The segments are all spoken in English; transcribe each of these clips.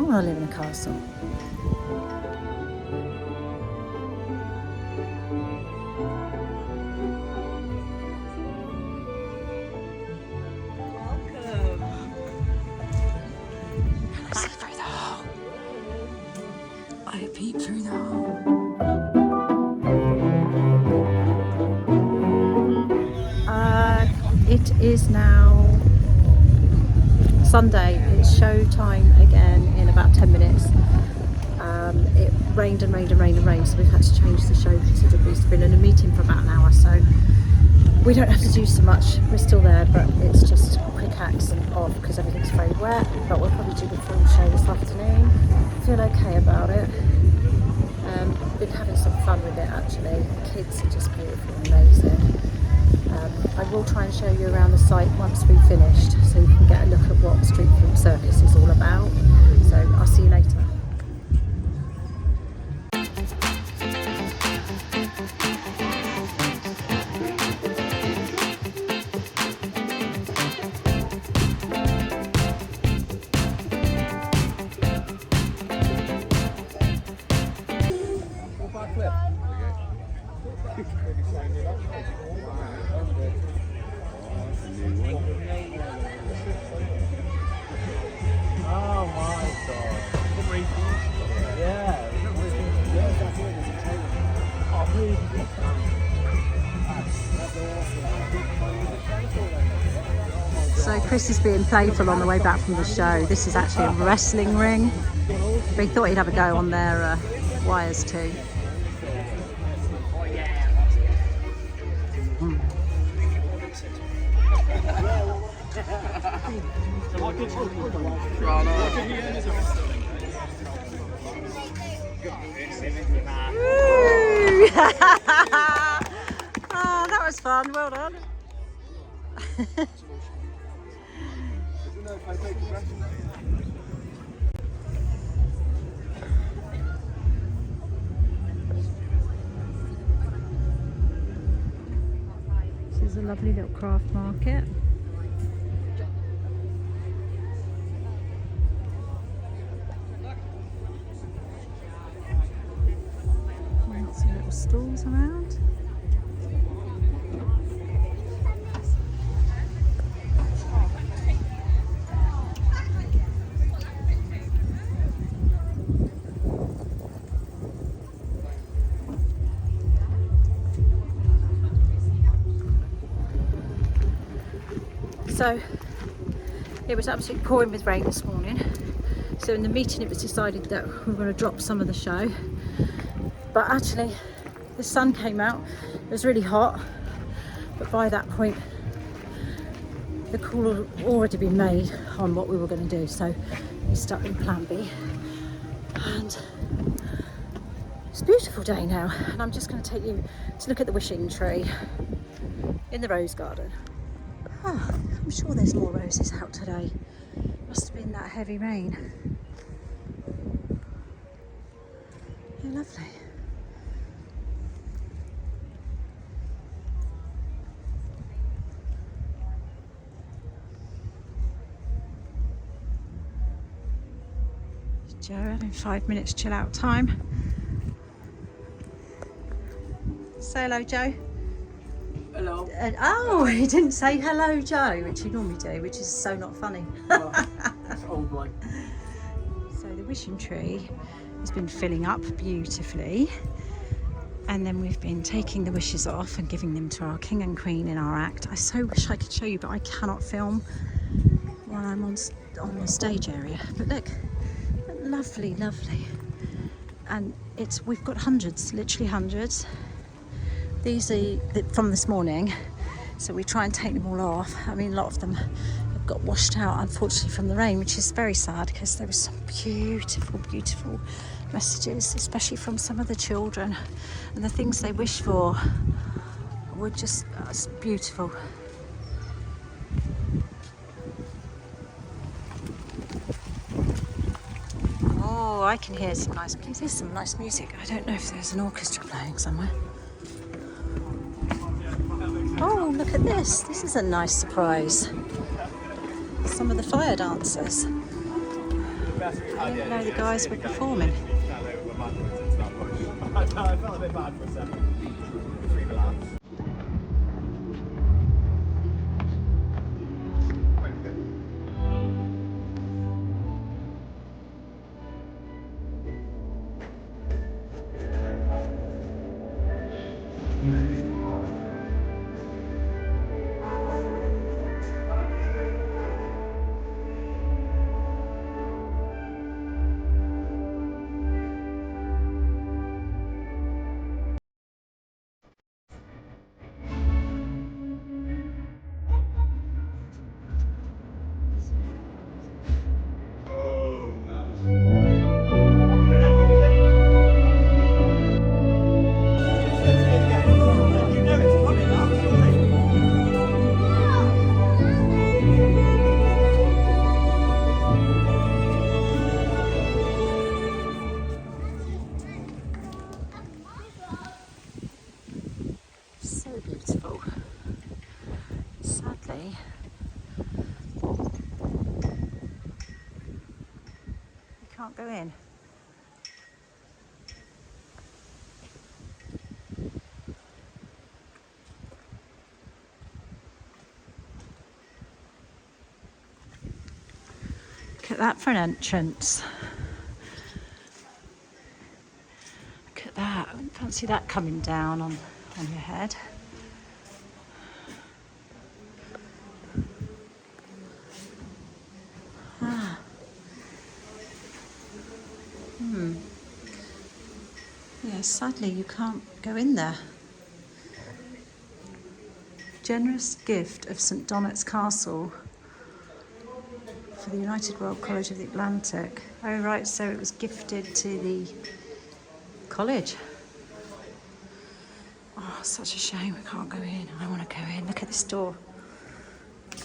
want to live in a castle. I peep through the hole. It is now Sunday. It's show time again in about 10 minutes. It rained and rained and rained and rained, so we've had to change the show considerably. It's been in a meeting for about an hour, so we don't have to do so much. We're still there, but it's just quick acts and off because everything's very wet. But we'll probably do the full show this afternoon. Feel okay about it. Been having some fun with it actually. The kids are just beautiful and amazing. I will try and show you around the site once we've finished, so you can get a look at what Street Food Circus is all about. So I'll see you later. So Chris is being playful on the way back from the show. This is actually a wrestling ring, but he thought he'd have a go on their wires too. Oh, that was fun. Well done. This is a lovely little craft market. Lots of little stalls around. So it was absolutely pouring with rain this morning. So in the meeting it was decided that we were going to drop some of the show. But actually the sun came out, it was really hot. But by that point the call had already been made on what we were going to do. So we stuck with plan B. And it's a beautiful day now. And I'm just going to take you to look at the wishing tree in the rose garden. Oh, I'm sure there's more roses out today. Must have been that heavy rain. Yeah, lovely. Joe having 5 minutes chill out time. Say hello, Joe. Hello. Oh, he didn't say hello, Joe, which you normally do, which is so not funny. Well, that's old one. So the wishing tree has been filling up beautifully, and then we've been taking the wishes off and giving them to our king and queen in our act. I so wish I could show you, but I cannot film while I'm on the stage area. But look, lovely, lovely. And we've got hundreds, literally hundreds. These are from this morning, so we try and take them all off. I mean, a lot of them have got washed out, unfortunately, from the rain, which is very sad because there were some beautiful, beautiful messages, especially from some of the children. And the things they wished for were just beautiful. Oh, I can hear some nice music. There's some nice music. I don't know if there's an orchestra playing somewhere. Oh, look at this. This is a nice surprise. Some of the fire dancers. I didn't know the guys were performing. I felt a bit bad for a second. Between the lads. So beautiful. Sadly, you can't go in. Look at that for an entrance. Look at that. I can't see that coming down on your head. Yeah, sadly you can't go in there. Generous gift of St Donat's Castle for the United World College of the Atlantic. Oh right, so it was gifted to the college. Oh, such a shame we can't go in. I want to go in. Look at this door.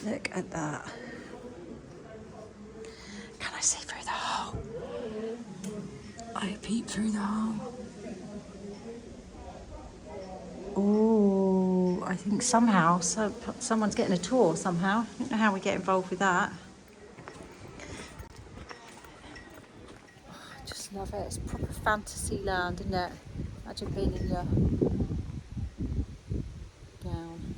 Look at that. Can I see through the hole? I peep through the hole. Oh, I think somehow someone's getting a tour somehow. I don't know how we get involved with that. Oh, I just love it. It's proper fantasy land, isn't it? Imagine being in your gown.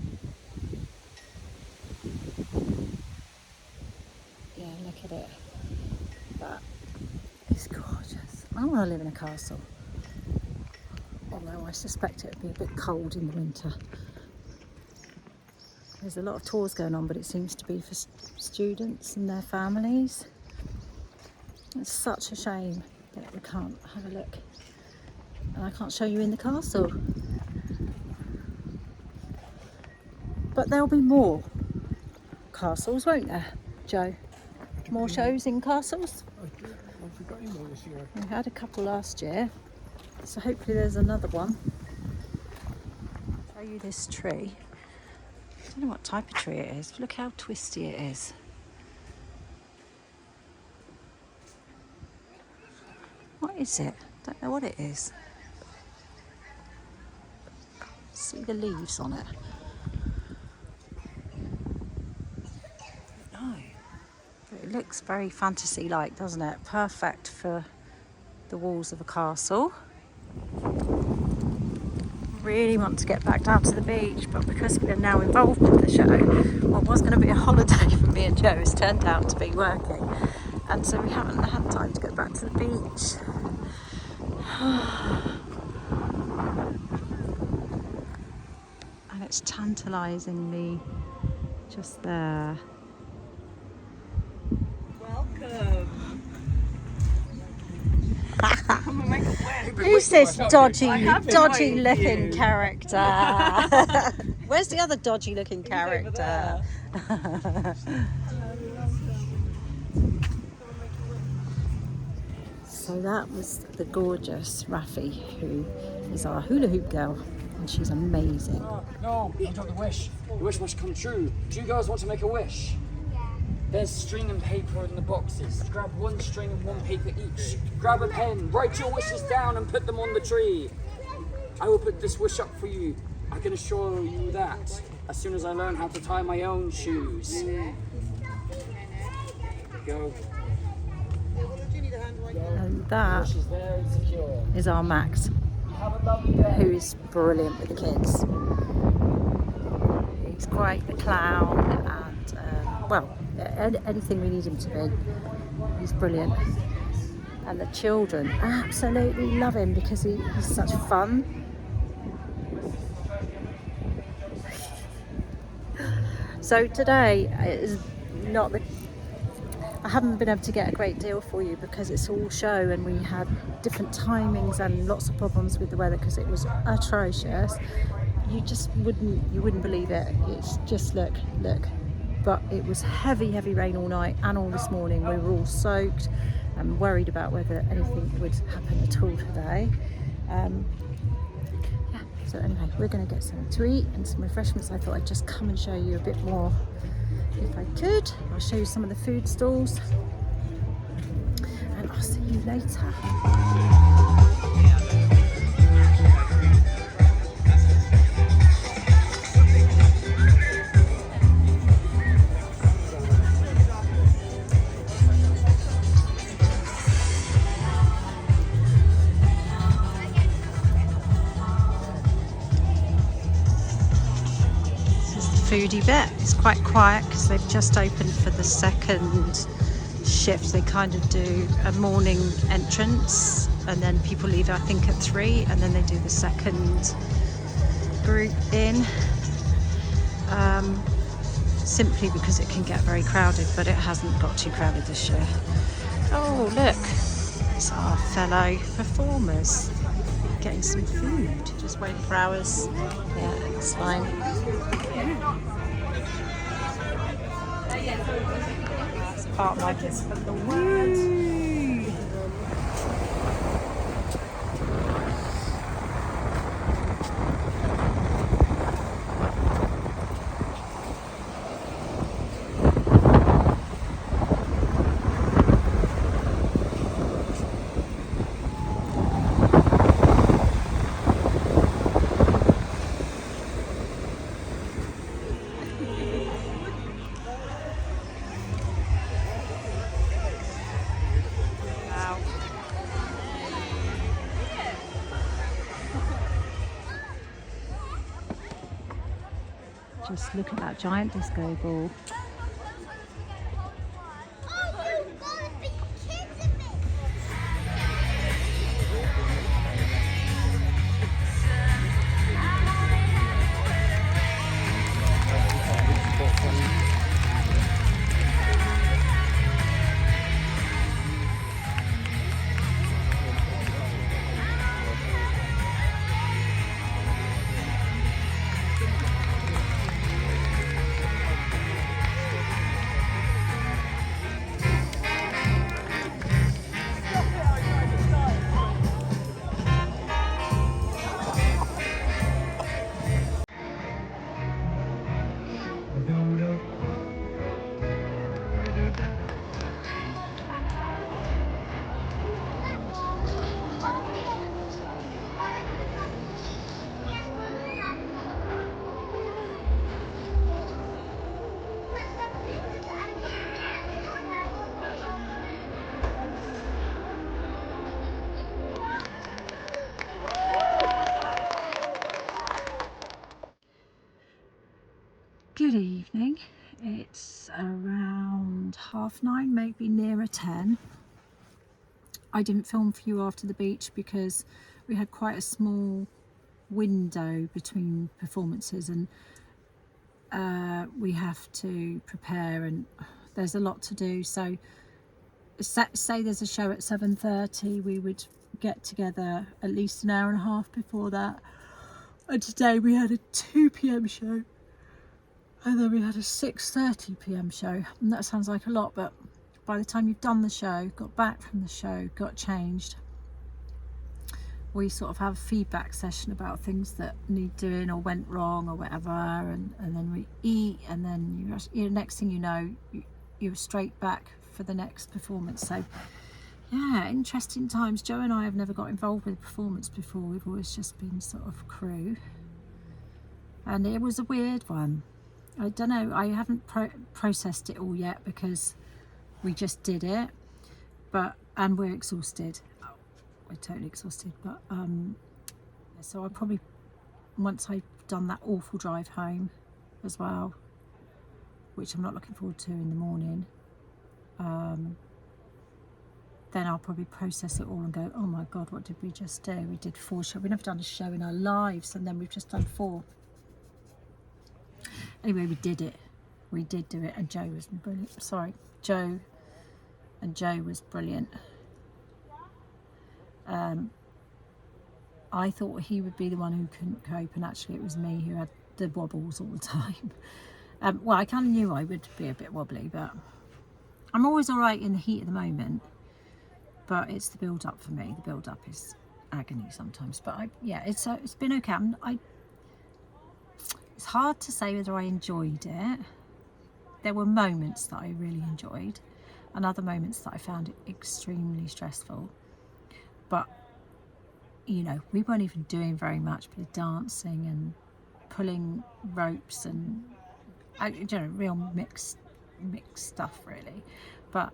Yeah, look at it. That is gorgeous. I want to live in a castle. Although I suspect it would be a bit cold in the winter. There's a lot of tours going on, but it seems to be for students and their families. It's such a shame that we can't have a look. And I can't show you in the castle. But there'll be more castles, won't there, Joe? More shows in castles? Have we got any more this year? We had a couple last year, so hopefully there's another one. I'll show you this tree. I don't know what type of tree it is. Look how twisty it is. What is it? Don't know what it is. See the leaves on it. No. But it looks very fantasy-like, doesn't it? Perfect for the walls of a castle. Really want to get back down to the beach, but because we're now involved with the show, what was going to be a holiday for me and Joe has turned out to be working, and so we haven't had time to go back to the beach. And it's tantalisingly just there. Welcome. Who's this dodgy invited looking you. character? Where's the other dodgy looking character? So that was the gorgeous Raffi, who is our hula hoop girl, and she's amazing. No, I got the wish. The wish must come true. Do you guys want to make a wish? There's string and paper in the boxes. Grab one string and one paper each. Grab a pen, write your wishes down and put them on the tree. I will put this wish up for you. I can assure you that as soon as I learn how to tie my own shoes. Go. And that Wish is there and secure. is our Max, Have a lovely day. who is brilliant with the kids. He's quite the clown, and anything we need him to be. He's brilliant. And the children absolutely love him because he's such fun. So today is not the... I haven't been able to get a great deal for you because it's all show, and we had different timings and lots of problems with the weather because it was atrocious. You wouldn't believe it. It's just look. But it was heavy rain all night and all this morning. We were all soaked and worried about whether anything would happen at all today. So anyway, we're going to get something to eat and some refreshments. I thought I'd just come and show you a bit more if I could. I'll show you some of the food stalls, and I'll see you later. Foodie bit. It's quite quiet because they've just opened for the second shift. They kind of do a morning entrance and then people leave, I think, at 3, and then they do the second group in, simply because it can get very crowded, but it hasn't got too crowded this year. Oh look, it's our fellow performers getting some food, just waiting for hours. Yeah, it's fine. It's part of my kiss for the world. Just look at that giant disco ball. Good evening. It's around 9:30, maybe nearer 10. I didn't film for you after the beach because we had quite a small window between performances, and we have to prepare, and there's a lot to do. So say there's a show at 7:30, we would get together at least an hour and a half before that. And today we had a 2 p.m. show. And then we had a 6:30 p.m. show, and that sounds like a lot, but by the time you've done the show, got back from the show, got changed, we sort of have a feedback session about things that need doing or went wrong or whatever, and then we eat, and then next thing you know, you're straight back for the next performance. So yeah, interesting times. Joe and I have never got involved with a performance before. We've always just been sort of crew, and it was a weird one. I don't know, I haven't processed it all yet because we just did it, but and we're exhausted. We're totally exhausted, but so I probably, once I've done that awful drive home as well, which I'm not looking forward to in the morning, then I'll probably process it all and go, oh my God, what did we just do? We did 4 shows. We've never done a show in our lives, and then we've just done 4. Anyway, we did it. We did do it, and Joe was brilliant. Sorry, Joe was brilliant. I thought he would be the one who couldn't cope, and actually it was me who had the wobbles all the time. Well, I kind of knew I would be a bit wobbly, but I'm always all right in the heat of the moment. But it's the build up for me. The build up is agony sometimes. But it's been okay. It's hard to say whether I enjoyed it. There were moments that I really enjoyed, and other moments that I found it extremely stressful. But you know, we weren't even doing very much, but dancing and pulling ropes and real mixed stuff really. But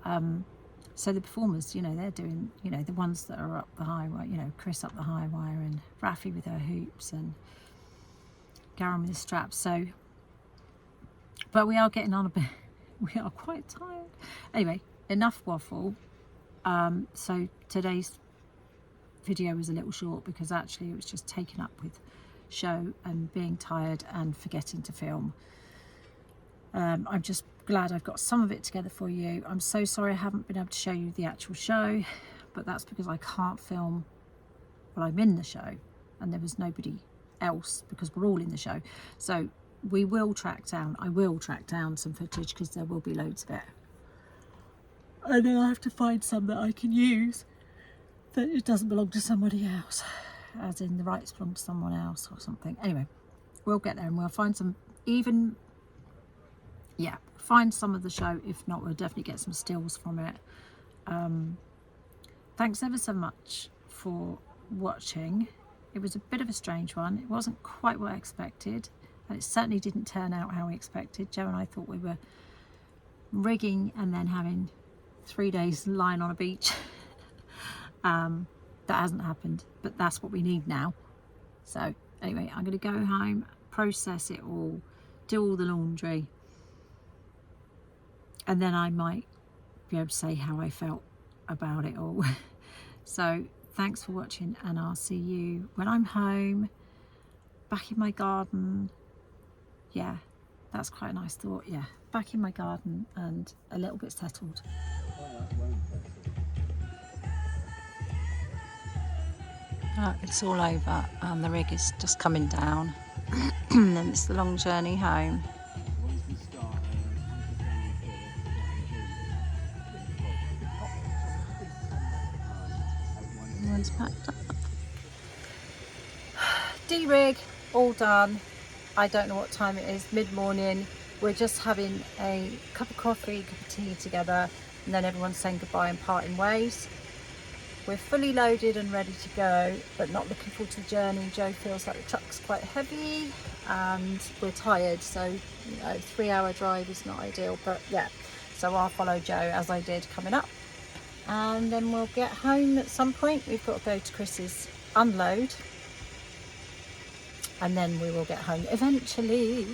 so the performers, you know, they're doing, you know, the ones that are up the high wire, you know, Chris up the high wire and Rafi with her hoops and Garen with his straps. So, but we are getting on a bit, we are quite tired. Anyway, enough waffle. So today's video was a little short because actually it was just taken up with show and being tired and forgetting to film. I'm just glad I've got some of it together for you. I'm so sorry I haven't been able to show you the actual show, but that's because I can't film while I'm in the show, and there was nobody else because we're all in the show. So we will track down, I will track down some footage because there will be loads of it. And then I'll have to find some that I can use that it doesn't belong to somebody else, as in the rights belong to someone else or something. Anyway, we'll get there and we'll find some, find some of the show. If not, we'll definitely get some stills from it. Thanks ever so much for watching. It was a bit of a strange one. It wasn't quite what I expected, and it certainly didn't turn out how we expected. Joe and I thought we were rigging and then having 3 days lying on a beach. That hasn't happened, but that's what we need now. So anyway, I'm going to go home, process it all, do all the laundry, and then I might be able to say how I felt about it all. So thanks for watching, and I'll see you when I'm home, back in my garden. Yeah, that's quite a nice thought. Yeah, back in my garden and a little bit settled. It's all over and the rig is just coming down. And then it's the long journey home. Everyone's packed up. D-rig, all done. I don't know what time it is, mid-morning. We're just having a cup of coffee, cup of tea together, and then everyone's saying goodbye and parting ways. We're fully loaded and ready to go, but not looking forward to the journey. Joe feels like the truck's quite heavy and we're tired, so you know, 3-hour drive is not ideal, but yeah. So I'll follow Joe as I did coming up, and then we'll get home at some point. We've got to go to Chris's unload, and then we will get home eventually.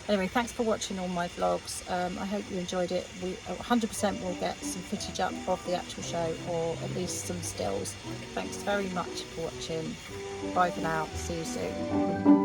Anyway, thanks for watching all my vlogs. I hope you enjoyed it. We 100% will get some footage up of the actual show, or at least some stills. Thanks very much for watching. Bye for now. See you soon.